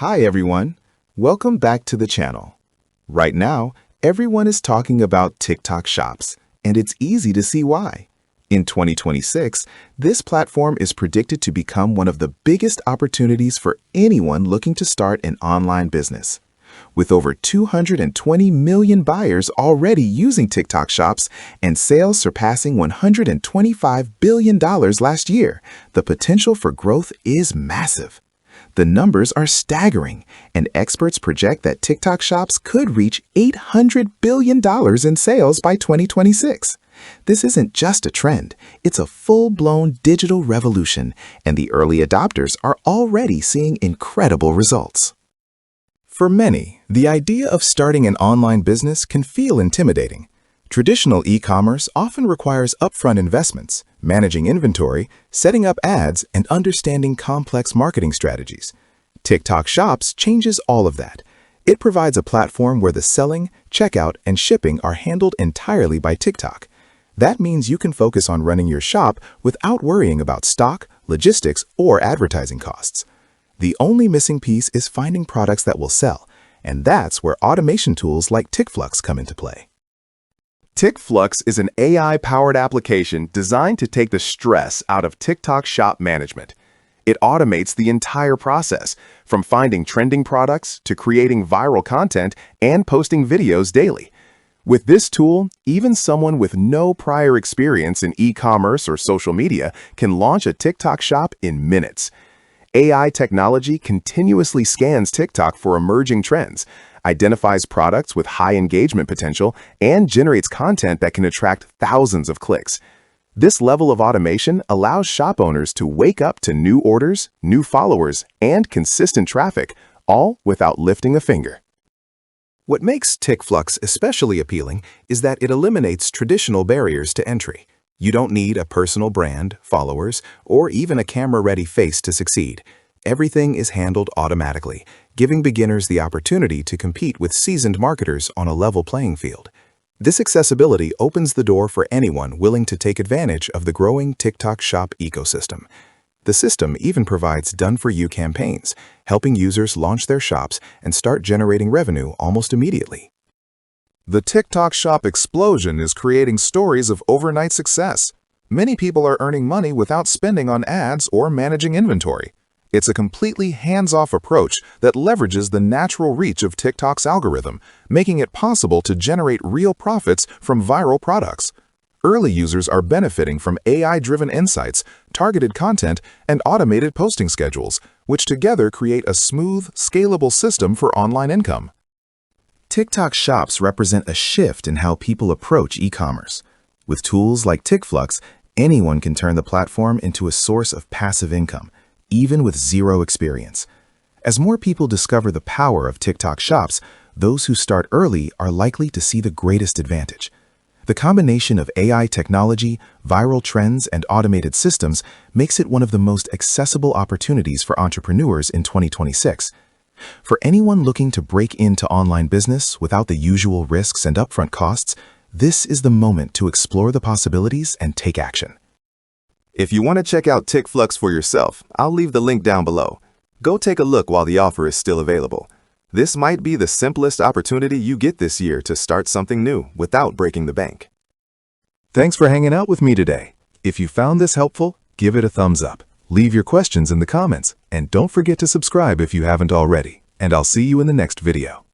Hi everyone, welcome back to the channel. Right now, everyone is talking about TikTok Shops, and it's easy to see why. In 2026, this platform is predicted to become one of the biggest opportunities for anyone looking to start an online business. With over 220 million buyers already using TikTok Shops and sales surpassing $125 billion last year, the potential for growth is massive. The numbers are staggering, and experts project that TikTok Shops could reach $800 billion in sales by 2026. This isn't just a trend, it's a full-blown digital revolution, and the early adopters are already seeing incredible results. For many, the idea of starting an online business can feel intimidating. Traditional e-commerce often requires upfront investments, managing inventory, setting up ads, and understanding complex marketing strategies. TikTok Shops changes all of that. It provides a platform where the selling, checkout, and shipping are handled entirely by TikTok. That means you can focus on running your shop without worrying about stock, logistics, or advertising costs. The only missing piece is finding products that will sell, and that's where automation tools like TokFlux come into play. TokFlux is an AI-powered application designed to take the stress out of TikTok shop management. It automates the entire process, from finding trending products to creating viral content and posting videos daily. With this tool, even someone with no prior experience in e-commerce or social media can launch a TikTok shop in minutes. AI technology continuously scans TikTok for emerging trends, identifies products with high engagement potential, and generates content that can attract thousands of clicks. This level of automation allows shop owners to wake up to new orders, new followers, and consistent traffic, all without lifting a finger. What makes TokFlux especially appealing is that it eliminates traditional barriers to entry. You don't need a personal brand, followers, or even a camera-ready face to succeed. Everything is handled automatically, giving beginners the opportunity to compete with seasoned marketers on a level playing field. This accessibility opens the door for anyone willing to take advantage of the growing TikTok Shop ecosystem. The system even provides done-for-you campaigns, helping users launch their shops and start generating revenue almost immediately. The TikTok Shop explosion is creating stories of overnight success. Many people are earning money without spending on ads or managing inventory. It's a completely hands-off approach that leverages the natural reach of TikTok's algorithm, making it possible to generate real profits from viral products. Early users are benefiting from AI-driven insights, targeted content, and automated posting schedules, which together create a smooth, scalable system for online income. TikTok Shops represent a shift in how people approach e-commerce. With tools like TokFlux, anyone can turn the platform into a source of passive income, even with zero experience. As more people discover the power of TikTok Shops, those who start early are likely to see the greatest advantage. The combination of AI technology, viral trends, and automated systems makes it one of the most accessible opportunities for entrepreneurs in 2026. For anyone looking to break into online business without the usual risks and upfront costs, this is the moment to explore the possibilities and take action. If you want to check out TokFlux for yourself, I'll leave the link down below. Go take a look while the offer is still available. This might be the simplest opportunity you get this year to start something new without breaking the bank. Thanks for hanging out with me today. If you found this helpful, give it a thumbs up. Leave your questions in the comments, and don't forget to subscribe if you haven't already. And I'll see you in the next video.